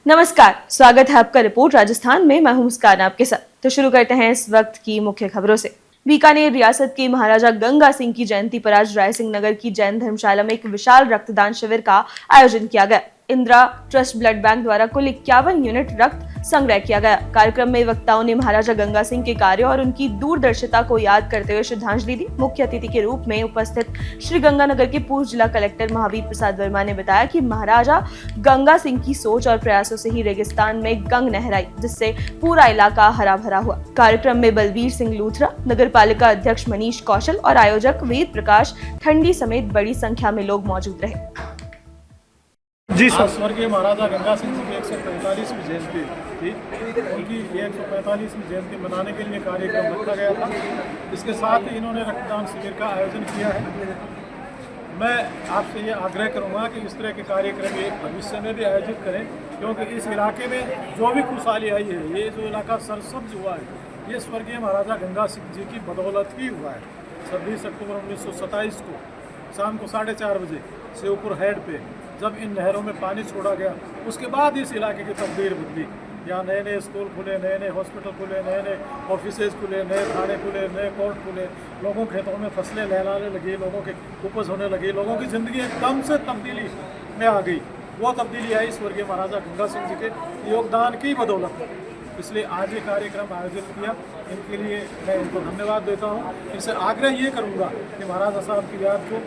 नमस्कार, स्वागत है आपका रिपोर्ट राजस्थान में। मैं हूं मुस्कान आपके साथ। तो शुरू करते हैं इस वक्त की मुख्य खबरों से। बीकानेर रियासत के महाराजा गंगा सिंह की जयंती पर आज रायसिंह नगर की जैन धर्मशाला में एक विशाल रक्तदान शिविर का आयोजन किया गया। इंदिरा ट्रस्ट ब्लड बैंक द्वारा कुल 51 यूनिट रक्त संग्रह किया गया। कार्यक्रम में वक्ताओं ने महाराजा गंगा सिंह के कार्यों और उनकी दूरदर्शिता को याद करते हुए श्रद्धांजलि दी। मुख्य अतिथि के रूप में उपस्थित श्री गंगानगर के पूर्व जिला कलेक्टर महावीर प्रसाद वर्मा ने बताया कि महाराजा गंगा सिंह की सोच और प्रयासों से ही रेगिस्तान में गंग नहर आई, जिससे पूरा इलाका हरा भरा हुआ। कार्यक्रम में बलबीर सिंह लूथरा, नगर पालिका अध्यक्ष मनीष कौशल और आयोजक वेद प्रकाश ठंडी समेत बड़ी संख्या में लोग मौजूद रहे। जी सर, स्वर्गीय महाराजा गंगा सिंह जी की 145वीं जयंती थी। उनकी 145वीं जयंती मनाने के लिए कार्यक्रम रखा गया था। इसके साथ ही इन्होंने रक्तदान शिविर का आयोजन किया है। मैं आपसे ये आग्रह करूंगा कि इस तरह के कार्यक्रम ये भविष्य में भी आयोजित करें, क्योंकि इस इलाके में जो भी खुशहाली आई है, ये जो इलाका सरसब्ज हुआ है, ये स्वर्गीय महाराजा गंगा सिंह जी की बदौलत ही हुआ है। 26 अक्टूबर 1927 को शाम को 4:30 बजे शिवपुर हेड पे जब इन नहरों में पानी छोड़ा गया, उसके बाद इस इलाके की तकदीर बदली। यहाँ नए नए स्कूल खुले, नए नए हॉस्पिटल खुले, नए नए ऑफिसेज खुले, नए थाने खुले, नए कोर्ट खुले, लोगों के खेतों में फसलें लहराने लगी, लोगों के उपज होने लगी, लोगों की ज़िंदगी एकदम से तब्दीली में आ गई। वो तब्दीली आई स्वर्गीय महाराजा गंगा सिंह जी के योगदान की बदौलत। इसलिए आज ये कार्यक्रम आयोजित किया, इनके लिए मैं इनको धन्यवाद देता हूँ। इनसे आग्रह ये करूँगा कि महाराजा साहब की याद को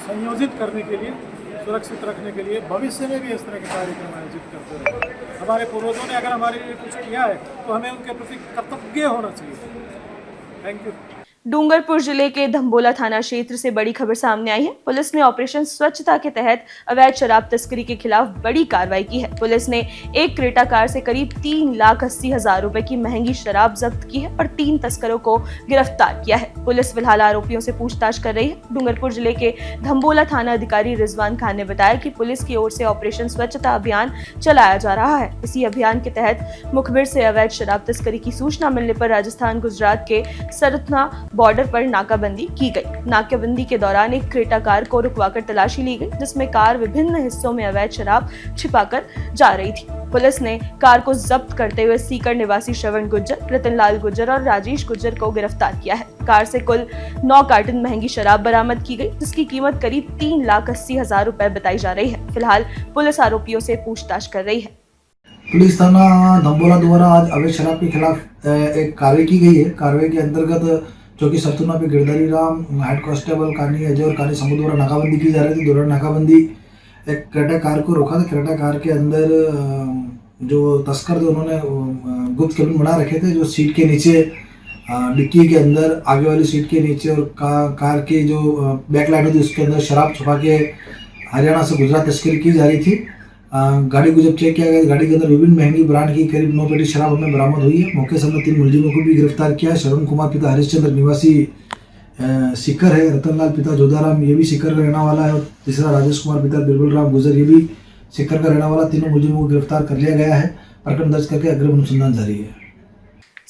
संयोजित करने के लिए, सुरक्षित रखने के लिए भविष्य में भी इस तरह के कार्यक्रम आयोजित करते रहे। हमारे पूर्वजों ने अगर हमारे लिए कुछ किया है तो हमें उनके प्रति कृतज्ञ होना चाहिए। Thank you. डूंगरपुर जिले के धम्बोला थाना क्षेत्र से बड़ी खबर सामने आई है। पुलिस ने ऑपरेशन स्वच्छता के तहत अवैध शराब तस्करी के खिलाफ बड़ी कार्रवाई की है। पुलिस ने एक क्रेटा कार से करीब 3,80,000 रुपए की महंगी शराब जब्त की है और 3 तस्करों को गिरफ्तार किया है। पुलिस फिलहाल आरोपियों से पूछताछ कर रही है। डूंगरपुर जिले के धम्बोला थाना अधिकारी रिजवान खान ने बताया कि पुलिस की ओर से ऑपरेशन स्वच्छता अभियान चलाया जा रहा है। इसी अभियान के तहत मुखबिर से अवैध शराब तस्करी की सूचना मिलने पर राजस्थान गुजरात के सरथना बॉर्डर पर नाकाबंदी की गई। नाकाबंदी के दौरान एक क्रेटा कार को रुकवाकर तलाशी ली गई, जिसमें कार विभिन्न हिस्सों में अवैध शराब छिपाकर जा रही थी। पुलिस ने कार को जब्त करते हुए सीकर निवासी श्रवण गुज्जर, रतनलाल गुज्जर और राजेश गुज्जर को गिरफ्तार किया है। कार से कुल 9 कार्टन महंगी शराब बरामद की गई, जिसकी कीमत करीब 3,80,000 रुपए बताई जा रही है। फिलहाल पुलिस आरोपियों से पूछताछ कर रही है। पुलिस थाना धम्बोला द्वारा आज अवैध शराब के खिलाफ एक कार्रवाई की गई है। कार्रवाई के अंतर्गत जो कि सरथुना पे गिरधारी राम, हेड कांस्टेबल कानी अजय और कानी समूह द्वारा नाकाबंदी की जा रही थी। दौरान नाकाबंदी एक क्रेटा कार को रोका था। क्रेटा कार के अंदर जो तस्कर थे उन्होंने गुप्त केबिन बना रखे थे, जो सीट के नीचे डिक्की के अंदर, आगे वाली सीट के नीचे और कार की जो बैक लाइट होती उसके अंदर शराब छुपा के हरियाणा से गुजरात तस्करी की जा रही थी। गाड़ी को जब चेक किया गया, गाड़ी के अंदर विभिन्न महंगी ब्रांड की करीब 9 पेटी शराब हमें बरामद हुई है। मौके से हमने 3 मुलजिमों को भी गिरफ्तार किया है। श्रवण कुमार पिता हरिश्चंद्र निवासी सीकर है, रतनलाल पिता जोधाराम ये भी सीकर का रहने वाला है, और तीसरा राजेश कुमार पिता बिरबल राम गुजर ये भी सीकर का रहने वाला। तीनों मुलजिमों को गिरफ्तार कर लिया गया है। प्रकरण दर्ज करके अग्रिम अनुसंधान जारी है।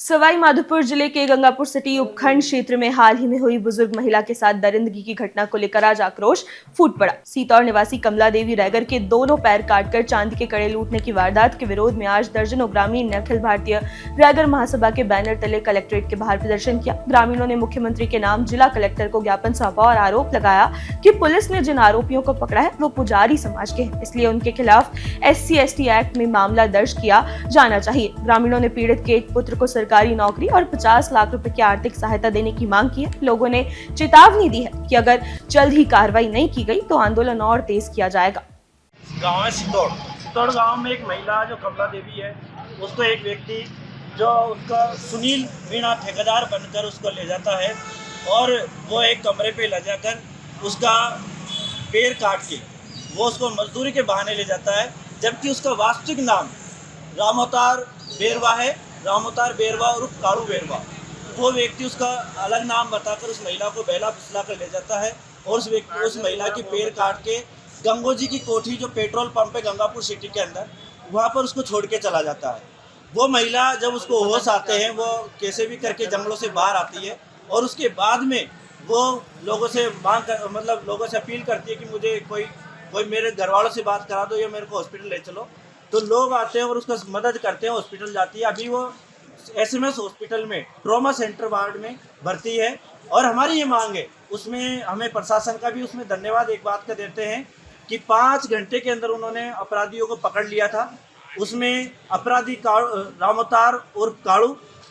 सवाई माधोपुर जिले के गंगापुर सिटी उपखंड क्षेत्र में हाल ही में हुई बुजुर्ग महिला के साथ दरिंदगी की घटना को लेकर आज आक्रोश फूट पड़ा। सीतौर निवासी कमला देवी रैगर के दोनों पैर काटकर चांदी के कड़े लूटने की वारदात के विरोध में आज दर्जनों ग्रामीण ने अखिल भारतीय रैगर महासभा के बैनर तले कलेक्ट्रेट के बाहर प्रदर्शन किया। ग्रामीणों ने मुख्यमंत्री के नाम जिला कलेक्टर को ज्ञापन सौंपा और आरोप लगाया कि पुलिस ने जिन आरोपियों को पकड़ा है वो पुजारी समाज के हैं, इसलिए उनके खिलाफ SC/ST एक्ट में मामला दर्ज किया जाना चाहिए। ग्रामीणों ने पीड़ित के एक पुत्र को सरकारी नौकरी और 50 लाख रुपए की आर्थिक सहायता देने की मांग की है। लोगों ने चेतावनी दी है कि अगर जल्द ही कार्रवाई नहीं की गई तो आंदोलन और तेज किया जाएगा। गांव है सितौड़ गांव में एक महिला जो कमला देवी है, उसको एक व्यक्ति जो उसका सुनील मीणा ठेकेदार बनकर उसको ले जाता है और वो एक कमरे पे ले जाकर उसका पैर काट के वो उसको मजदूरी के बहाने ले जाता है, जबकि उसका वास्तविक नाम रामअवतार बेरवा है। रामअवतार बेरवा और काड़ू बेरवा। वो व्यक्ति उसका अलग नाम बताकर उस महिला को बहला फुसला कर ले जाता है और उस महिला की पैर काट के गंगोजी की कोठी जो पेट्रोल पंप है गंगापुर सिटी के अंदर, वहाँ पर उसको छोड़ के चला जाता है। वो महिला जब उसको होश आते हैं, वो कैसे भी करके जंगलों से बाहर आती है और उसके बाद में वो लोगों से लोगों से अपील करती है कि मुझे कोई मेरे घर वालों से बात करा दो या मेरे को हॉस्पिटल ले चलो। तो लोग आते हैं और उसका मदद करते हैं, हॉस्पिटल जाती है। अभी वो SMS हॉस्पिटल में ट्रॉमा सेंटर वार्ड में भर्ती है और हमारी ये मांग है, उसमें हमें प्रशासन का भी उसमें धन्यवाद एक बात का देते हैं कि 5 घंटे के अंदर उन्होंने अपराधियों को पकड़ लिया था। उसमें अपराधी रामोतार और काड़ू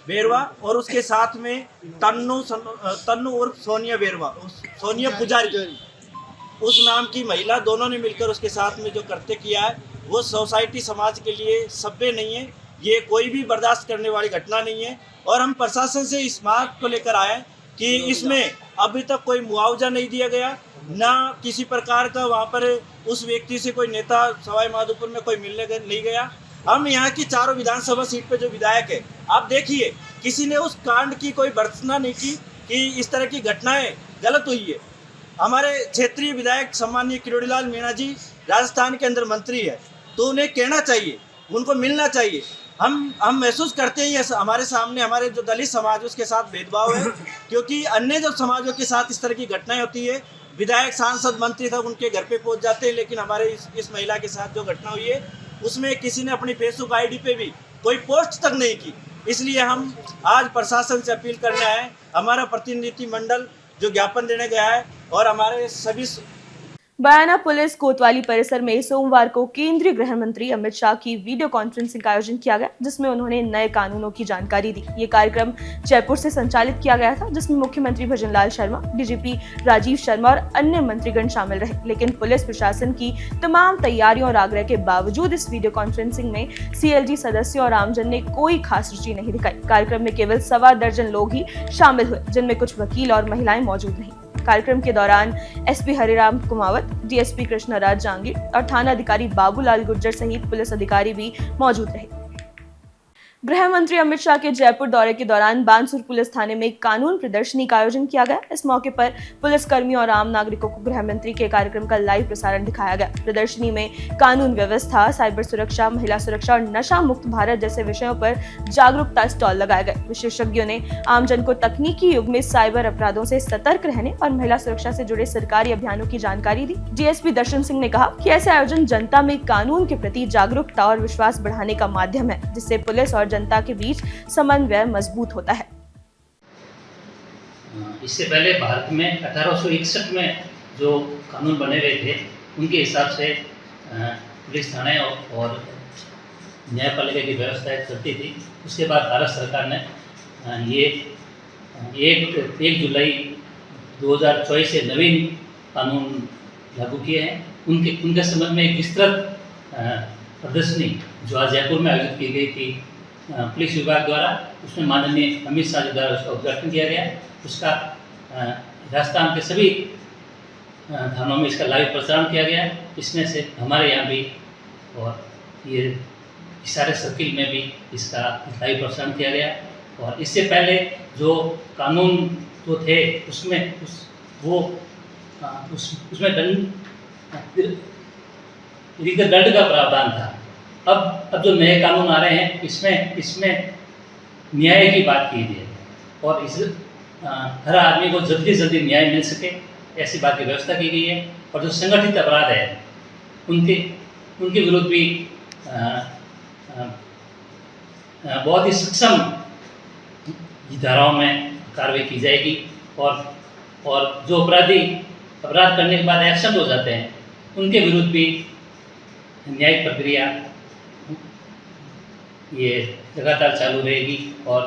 बेरवा और उसके साथ में तन्नू और सोनिया बेरवा, सोनिया पुजारी उस नाम की महिला, दोनों ने मिलकर उसके साथ में जो कृत्य किया है वो सोसाइटी समाज के लिए सभ्य नहीं है। ये कोई भी बर्दाश्त करने वाली घटना नहीं है और हम प्रशासन से इस बात को लेकर आए कि इसमें अभी तक कोई मुआवजा नहीं दिया गया, ना किसी प्रकार का वहाँ पर उस व्यक्ति से कोई नेता सवाई माधोपुर में कोई मिलने नहीं गया। हम यहाँ की चारों विधानसभा सीट पे जो विधायक है, आप देखिए किसी ने उस कांड की कोई भर्त्सना नहीं की कि इस तरह की घटनाएं गलत हुई है। हमारे क्षेत्रीय विधायक सम्माननीय किरोड़ीलाल मीणा जी राजस्थान के अंदर मंत्री है, तो उन्हें कहना चाहिए, उनको मिलना चाहिए। हम महसूस करते हैं हमारे सामने हमारे जो दलित समाज उसके साथ भेदभाव है, क्योंकि अन्य जो समाजों के साथ इस तरह की घटनाएं होती है, विधायक सांसद मंत्री तक उनके घर पे पहुंच जाते हैं, लेकिन हमारे इस महिला के साथ जो घटना हुई है उसमें किसी ने अपनी फेसबुक ID पे भी कोई पोस्ट तक नहीं की। इसलिए हम आज प्रशासन से अपील करने आए, हमारा प्रतिनिधि मंडल जो ज्ञापन देने गया है और हमारे सभी बयाना पुलिस कोतवाली परिसर में सोमवार को केंद्रीय गृह मंत्री अमित शाह की वीडियो कॉन्फ्रेंसिंग का आयोजन किया गया, जिसमें उन्होंने नए कानूनों की जानकारी दी। ये कार्यक्रम जयपुर से संचालित किया गया था, जिसमें मुख्यमंत्री भजनलाल शर्मा, DGP राजीव शर्मा और अन्य मंत्रीगण शामिल रहे। लेकिन पुलिस प्रशासन की तमाम तैयारियों और आग्रह के बावजूद इस वीडियो कॉन्फ्रेंसिंग में CLG सदस्यों और आमजन ने कोई खास रुचि नहीं दिखाई। कार्यक्रम में केवल 1.25 दर्जन लोग ही शामिल हुए, जिनमें कुछ वकील और महिलाएं मौजूद नहीं। कार्यक्रम के दौरान SP हरिराम कुमावत, DSP कृष्णराज जांगीर और थाना अधिकारी बाबूलाल गुर्जर सहित पुलिस अधिकारी भी मौजूद रहे। गृह मंत्री अमित शाह के जयपुर दौरे के दौरान बानसूर पुलिस थाने में कानून प्रदर्शनी का आयोजन किया गया। इस मौके पर पुलिस कर्मियों और आम नागरिकों को गृह मंत्री के कार्यक्रम का लाइव प्रसारण दिखाया गया। प्रदर्शनी में कानून व्यवस्था, साइबर सुरक्षा, महिला सुरक्षा और नशा मुक्त भारत जैसे विषयों पर जागरूकता स्टॉल लगाए गए। विशेषज्ञों ने आमजन को तकनीकी युग में साइबर अपराधों से सतर्क रहने और महिला सुरक्षा से जुड़े सरकारी अभियानों की जानकारी दी। DSP दर्शन सिंह ने कहा कि ऐसे आयोजन जनता में कानून के प्रति जागरूकता और विश्वास बढ़ाने का माध्यम है, जिससे पुलिस और जनता के बीच समन्वय मजबूत होता है। इससे पहले भारत में 1861 में जो कानून बने हुए थे, उनके हिसाब से पुलिस थाने और न्यायपालिका की व्यवस्था चलती थी। उसके बाद भारत सरकार ने ये 1 जुलाई 2024 से नवीन कानून लागू किए हैं। उनके संबंध में एक विस्तृत प्रदर्शनी जो आज जयपुर में आयोजित की गई थी पुलिस विभाग द्वारा, उसमें माननीय अमित शाह जी द्वारा उसका उद्घाटन किया गया। उसका राजस्थान के सभी थानों में इसका लाइव प्रसारण किया गया। इसमें से हमारे यहाँ भी और ये सारे सर्किल में भी इसका लाइव प्रसारण किया गया। और इससे पहले जो कानून जो थे उसमें उसमें दंड का प्रावधान था। अब जो नए कानून आ रहे हैं इसमें न्याय की बात की गई है और हर आदमी को जल्दी से जल्दी न्याय मिल सके, ऐसी बात की व्यवस्था की गई है। और जो संगठित अपराध है उनके विरुद्ध भी बहुत ही सक्षम धाराओं में कार्रवाई की जाएगी। और जो अपराधी अपराध करने के बाद एक्शन हो जाते हैं उनके विरुद्ध भी न्यायिक प्रक्रिया ये लगातार चालू रहेगी और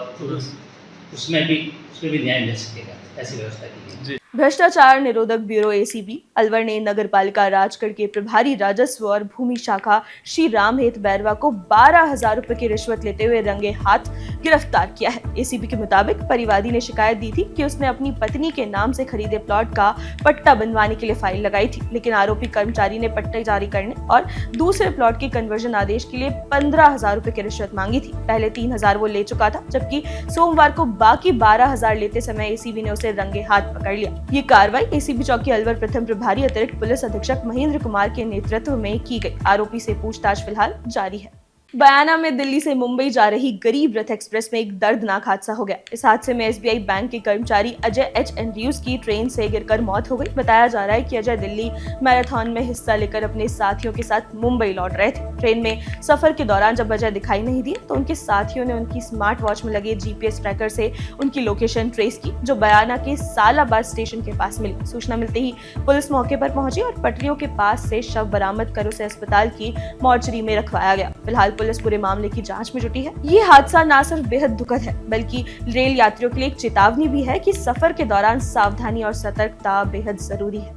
उसमें भी न्याय मिल सकेगा, ऐसी व्यवस्था की गई। भ्रष्टाचार निरोधक ब्यूरो ACB अलवर ने नगर पालिका राजगढ़ के प्रभारी राजस्व और भूमि शाखा श्री रामहेत बैरवा को 12,000 रुपए की रिश्वत लेते हुए रंगे हाथ गिरफ्तार किया है। ACB के मुताबिक परिवादी ने शिकायत दी थी कि उसने अपनी पत्नी के नाम से खरीदे प्लॉट का पट्टा बनवाने के लिए फाइल लगाई थी, लेकिन आरोपी कर्मचारी ने पट्टे जारी करने और दूसरे प्लॉट के कन्वर्जन आदेश के लिए 15,000 रुपए की रिश्वत मांगी थी। पहले 3,000 वो ले चुका था, जबकि सोमवार को बाकी 12,000 लेते समय ACB ने उसे रंगे हाथ पकड़ लिया। ये कार्रवाई ACB चौकी अलवर प्रथम प्रभारी अतिरिक्त पुलिस अधीक्षक महेंद्र कुमार के नेतृत्व में की गई। आरोपी से पूछताछ फिलहाल जारी है। बयाना में दिल्ली से मुंबई जा रही गरीब रथ एक्सप्रेस में एक दर्दनाक हादसा हो गया। इस हादसे में एसबीआई बैंक के कर्मचारी अजय एच एंड्रयूज की ट्रेन से गिरकर मौत हो गई। बताया जा रहा है कि अजय दिल्ली मैराथन में हिस्सा लेकर अपने साथियों के साथ मुंबई लौट रहे थे। ट्रेन में सफर के दौरान जब अजय दिखाई नहीं दिए तो उनके साथियों ने उनकी स्मार्ट वॉच में लगे जीपीएस ट्रैकर से उनकी लोकेशन ट्रेस की, जो बयाना के सालाबाद स्टेशन के पास मिली। सूचना मिलते ही पुलिस मौके पर पहुंची और पटरियों के पास से शव बरामद कर उसे अस्पताल की मॉर्चरी में रखवाया गया। फिलहाल पुलिस पूरे मामले की जांच में जुटी है। ये हादसा न सिर्फ बेहद दुखद है बल्कि रेल यात्रियों के लिए एक चेतावनी भी है कि सफर के दौरान सावधानी और सतर्कता बेहद जरूरी है।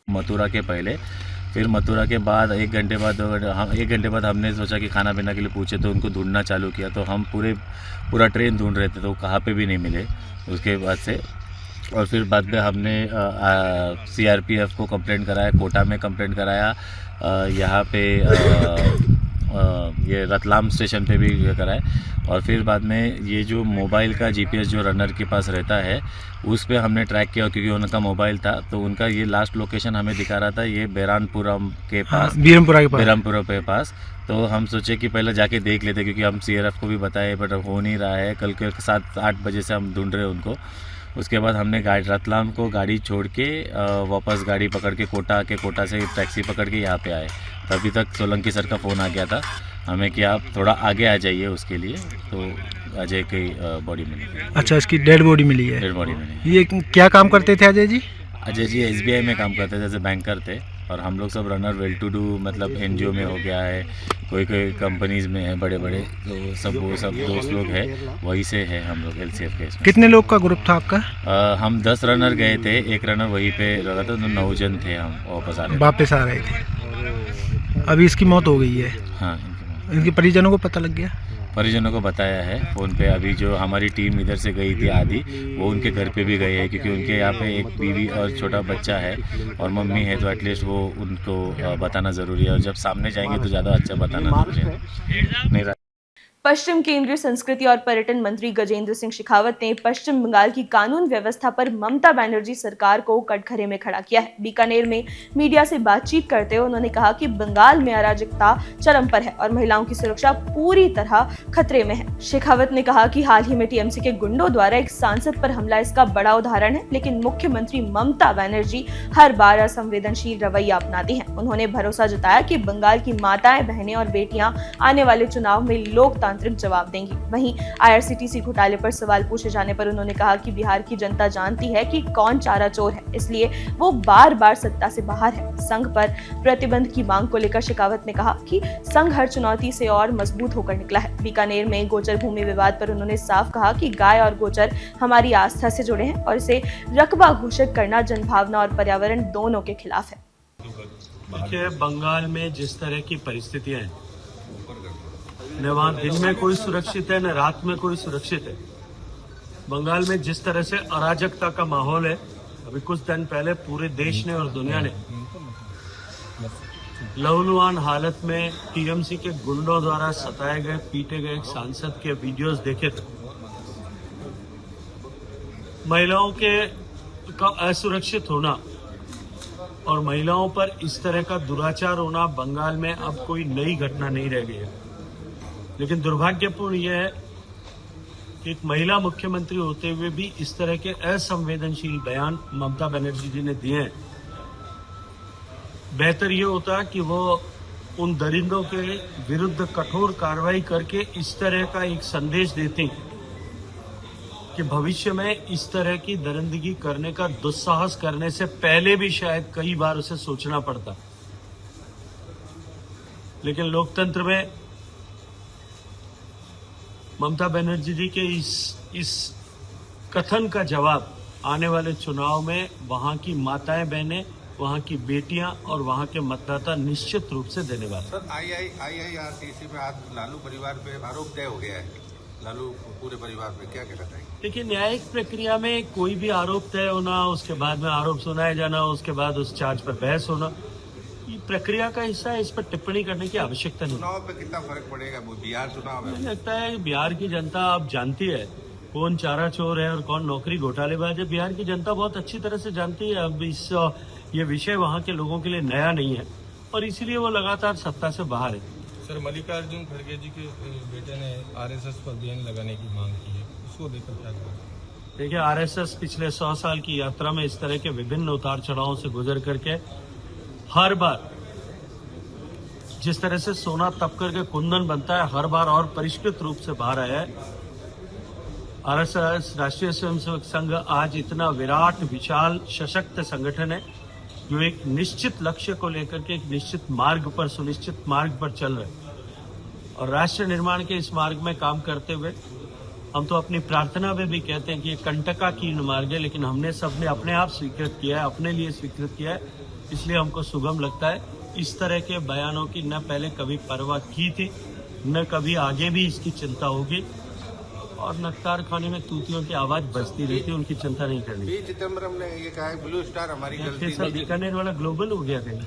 मथुरा के पहले, फिर मथुरा के बाद 1 घंटे बाद हमने सोचा कि खाना पीना के लिए पूछे तो उनको ढूंढना चालू किया। तो हम पूरा ट्रेन ढूंढ रहे थे तो कहाँ पे भी नहीं मिले उसके बाद से। और फिर बाद में हमने सीआरपीएफ को कंप्लेंट कराया, कोटा में कंप्लेंट कराया, यहाँ पे ये रतलाम स्टेशन पे भी कराए। और फिर बाद में ये जो मोबाइल का जीपीएस जो रनर के पास रहता है उस पे हमने ट्रैक किया, क्योंकि उनका मोबाइल था तो उनका ये लास्ट लोकेशन हमें दिखा रहा था ये बेरानपुरम के पास, बीरमपुरा के पास। तो हम सोचे कि पहले जाके देख लेते, क्योंकि हम सीआरएफ को भी बताए बट हो नहीं रहा है। कल के 7-8 बजे से हम ढूंढ रहे हैं उनको। उसके बाद हमने रतलाम को गाड़ी छोड़ के वापस गाड़ी पकड़ के कोटा से टैक्सी पकड़ के यहाँ पे आए। तभी तक सोलंकी सर का फ़ोन आ गया था हमें कि आप थोड़ा आगे आ जाइए उसके लिए। तो अजय की बॉडी मिली। अच्छा, इसकी डेड बॉडी मिली है? डेड बॉडी मिली। ये क्या काम करते थे अजय जी? अजय जी एसबीआई में काम करते थे, जैसे बैंकर थे। और हम लोग सब रनर वेल टू डू, मतलब एनजीओ में हो गया है, कोई कंपनीज में है बड़े, तो वो सब दोस्त लोग हैं, वहीं से है हम लोग एलसीएफ के इसमें। कितने लोग का ग्रुप था आपका? हम 10 रनर गए थे, एक रनर वहीं पे लगा था, तो 9 जन थे हम वापस आ रहे थे। अभी इसकी मौत हो गई है? हाँ, इनके परिजनों को पता लग गया? परिजनों को बताया है फ़ोन पे। अभी जो हमारी टीम इधर से गई थी आधी, वो उनके घर पे भी गए हैं, क्योंकि उनके यहाँ पे एक बीवी और छोटा बच्चा है और मम्मी है, तो एटलीस्ट वो उनको बताना ज़रूरी है। और जब सामने जाएंगे तो ज़्यादा अच्छा बताना ज़रूरी है। पश्चिम केंद्रीय संस्कृति और पर्यटन मंत्री गजेंद्र सिंह शेखावत ने पश्चिम बंगाल की कानून व्यवस्था पर ममता बनर्जी सरकार को कटघरे में खड़ा किया है। बीकानेर में मीडिया से बातचीत करते हुए उन्होंने कहा कि बंगाल में अराजकता चरम पर है और महिलाओं की सुरक्षा पूरी तरह खतरे में है। शेखावत ने कहा कि हाल ही में टीएमसी के गुंडों द्वारा एक सांसद पर हमला इसका बड़ा उदाहरण है, लेकिन मुख्यमंत्री ममता बनर्जी हर बार असंवेदनशील रवैया अपनाती हैं। उन्होंने भरोसा जताया कि बंगाल की माताएं, बहनें और बेटियां आने वाले चुनाव में लोकतांत्रिक जवाब देंगी। वहीं आईआरसीटीसी घोटाले पर सवाल पूछे जाने पर उन्होंने कहा कि बिहार की जनता जानती है कि कौन चारा चोर है, इसलिए वो बार-बार सत्ता से बाहर है। संघ पर प्रतिबंध की मांग को लेकर शेखावत ने कहा कि संघ हर चुनौती से और मजबूत होकर निकला है। बीकानेर में गोचर भूमि विवाद पर उन्होंने साफ कहा कि गाय और गोचर हमारी आस्था से जुड़े हैं और इसे रकबा घोषित करना जनभावना और पर्यावरण दोनों के खिलाफ है। देखिए, बंगाल में जिस तरह की परिस्थितियां हैं, न वहाँ दिन में कोई सुरक्षित है न रात में कोई सुरक्षित है। बंगाल में जिस तरह से अराजकता का माहौल है, अभी कुछ दिन पहले पूरे देश ने और दुनिया ने लहूलुहान हालत में टीएमसी के गुंडों द्वारा सताए गए, पीटे गए एक सांसद के वीडियोस देखे थे। महिलाओं का असुरक्षित होना और महिलाओं पर इस तरह का दुराचार होना बंगाल में अब कोई नई घटना नहीं रह गई है। लेकिन दुर्भाग्यपूर्ण यह है कि एक महिला मुख्यमंत्री होते हुए भी इस तरह के असंवेदनशील बयान ममता बनर्जी जी ने दिए हैं। बेहतर ये होता कि वो उन दरिंदों के विरुद्ध कठोर कार्रवाई करके इस तरह का एक संदेश देते कि भविष्य में इस तरह की दरिंदगी करने का दुस्साहस करने से पहले भी शायद कई बार उसे सोचना पड़ता। लेकिन लोकतंत्र में ममता बनर्जी जी के इस कथन का जवाब आने वाले चुनाव में वहां की माताएं, बहनें, वहां की बेटियां और वहां के मतदाता निश्चित रूप से देने वाले। सर, आईआरसीटीसी में आज लालू परिवार पे आरोप तय हो गया है, लालू पूरे परिवार पे, क्या कहना चाहिए? देखिए, न्यायिक प्रक्रिया में कोई भी आरोप तय होना, उसके बाद में आरोप सुनाया जाना, उसके बाद उस चार्ज पर बहस होना, ये प्रक्रिया का हिस्सा है। इस पर टिप्पणी करने की आवश्यकता नहीं। चुनाव पे कितना फर्क पड़ेगा? वो बिहार चुनाव है। मुझे लगता है बिहार की जनता अब जानती है कौन चारा चोर है और कौन नौकरी घोटालेबाज है। बिहार की जनता बहुत अच्छी तरह से जानती है। अब ये विषय वहां के लोगों के लिए नया नहीं है और इसीलिए वो लगातार सत्ता से बाहर है। सर, मल्लिकार्जुन खड़गे जी के बेटे ने आरएसएस पर बैन लगाने की मांग की है, उसको देखकर क्या करें? देखिए, आरएसएस पिछले 100 साल की यात्रा में इस तरह के विभिन्न उतार चढ़ावों से गुजर करके हर बार जिस तरह से सोना तप करके कुंदन बनता है, हर बार और परिष्कृत रूप से बाहर आया है। आरएसएस, राष्ट्रीय स्वयंसेवक संघ, आज इतना विराट, विशाल, सशक्त संगठन है जो एक निश्चित लक्ष्य को लेकर के एक निश्चित मार्ग पर, सुनिश्चित मार्ग पर चल रहे हैं। और राष्ट्र निर्माण के इस मार्ग में काम करते हुए हम तो अपनी प्रार्थना में भी कहते हैं कि ये कंटकाकीर्ण मार्ग है, लेकिन हमने सबने अपने आप स्वीकृत किया है, अपने लिए स्वीकृत किया है, इसलिए हमको सुगम लगता है। इस तरह के बयानों की न पहले कभी परवाह की थी, न कभी आगे भी इसकी चिंता होगी, और नक्तार खाने में तूतियों की आवाज बजती रहती है, उनकी चिंता नहीं करनी। पी चिदम्बरम ने ये कहा है ब्लू स्टार हमारी गलती सब बीकानेर वाला ग्लोबल हो गया कहीं।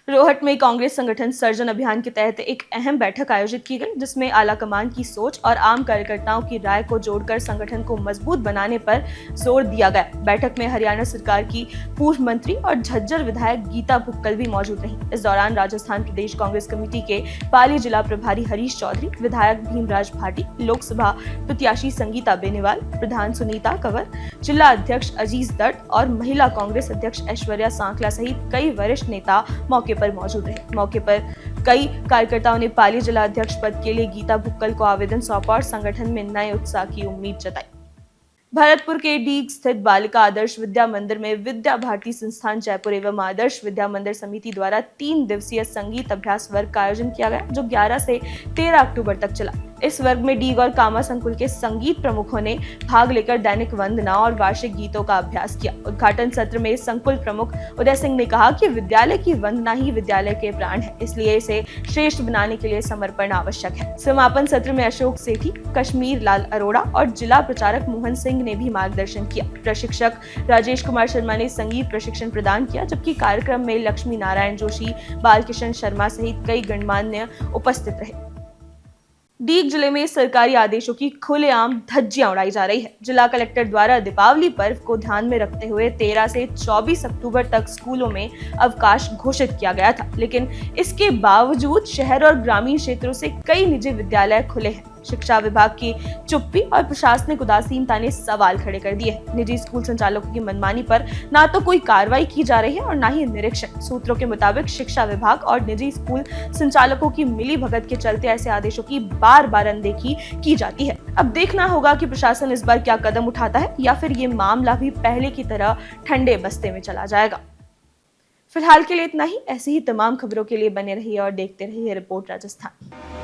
रोहट में कांग्रेस संगठन सर्जन अभियान के तहत एक अहम बैठक आयोजित की गई, जिसमें आलाकमान की सोच और आम कार्यकर्ताओं की राय को जोड़कर संगठन को मजबूत बनाने पर जोर दिया गया। बैठक में हरियाणा सरकार की पूर्व मंत्री और झज्जर विधायक गीता भुक्कल भी मौजूद रहीं। इस दौरान राजस्थान प्रदेश कांग्रेस कमेटी के पाली जिला प्रभारी हरीश चौधरी, विधायक भीमराज भाटी, लोकसभा प्रत्याशी संगीता बेनीवाल, प्रधान सुनीता कंवर, जिला अध्यक्ष अजीज दत्त और महिला कांग्रेस अध्यक्ष ऐश्वर्या सांकला सहित कई वरिष्ठ नेता मौके पर मौजूद रहे। मौके पर कई कार्यकर्ताओं ने पाली जिला अध्यक्ष पद के लिए गीता भुक्कल को आवेदन सौंपा और संगठन में नए उत्साह की उम्मीद जताई। भरतपुर के डीग स्थित बालिका आदर्श विद्या मंदिर में विद्या भारती संस्थान जयपुर एवं आदर्श विद्या मंदिर समिति द्वारा 3 दिवसीय संगीत अभ्यास वर्ग का आयोजन किया गया, जो 11 से 13 अक्टूबर तक चला। इस वर्ग में डीग और कामा संकुल के संगीत प्रमुखों ने भाग लेकर दैनिक वंदना और वार्षिक गीतों का अभ्यास किया। उद्घाटन सत्र में संकुल प्रमुख उदय सिंह ने कहा कि विद्यालय की वंदना ही विद्यालय के प्राण है, इसलिए इसे श्रेष्ठ बनाने के लिए समर्पण आवश्यक है। समापन सत्र में अशोक सेठी, कश्मीर लाल अरोड़ा और जिला प्रचारक मोहन सिंह ने भी मार्गदर्शन किया। प्रशिक्षक राजेश कुमार शर्मा ने संगीत प्रशिक्षण प्रदान किया, जबकि कार्यक्रम में लक्ष्मी नारायण जोशी, बालकिशन शर्मा सहित कई गणमान्य उपस्थित रहे। डीग जिले में सरकारी आदेशों की खुलेआम धज्जियां उड़ाई जा रही है। जिला कलेक्टर द्वारा दीपावली पर्व को ध्यान में रखते हुए 13 से 24 अक्टूबर तक स्कूलों में अवकाश घोषित किया गया था, लेकिन इसके बावजूद शहर और ग्रामीण क्षेत्रों से कई निजी विद्यालय खुले हैं। शिक्षा विभाग की चुप्पी और प्रशासनिक उदासीनता ने सवाल खड़े कर दिए हैं। निजी स्कूल संचालकों की मनमानी पर ना तो कोई कार्रवाई की जा रही है और ना ही निरीक्षण। सूत्रों के मुताबिक शिक्षा विभाग और निजी स्कूल संचालकों की मिलीभगत के चलते ऐसे आदेशों की बार-बार अनदेखी की जाती है। अब देखना होगा कि प्रशासन इस बार क्या कदम उठाता है, या फिर ये मामला भी पहले की तरह ठंडे बस्ते में चला जाएगा। फिलहाल के लिए इतना ही। ऐसी ही तमाम खबरों के लिए बने रहिए और देखते रहिए रिपोर्ट राजस्थान।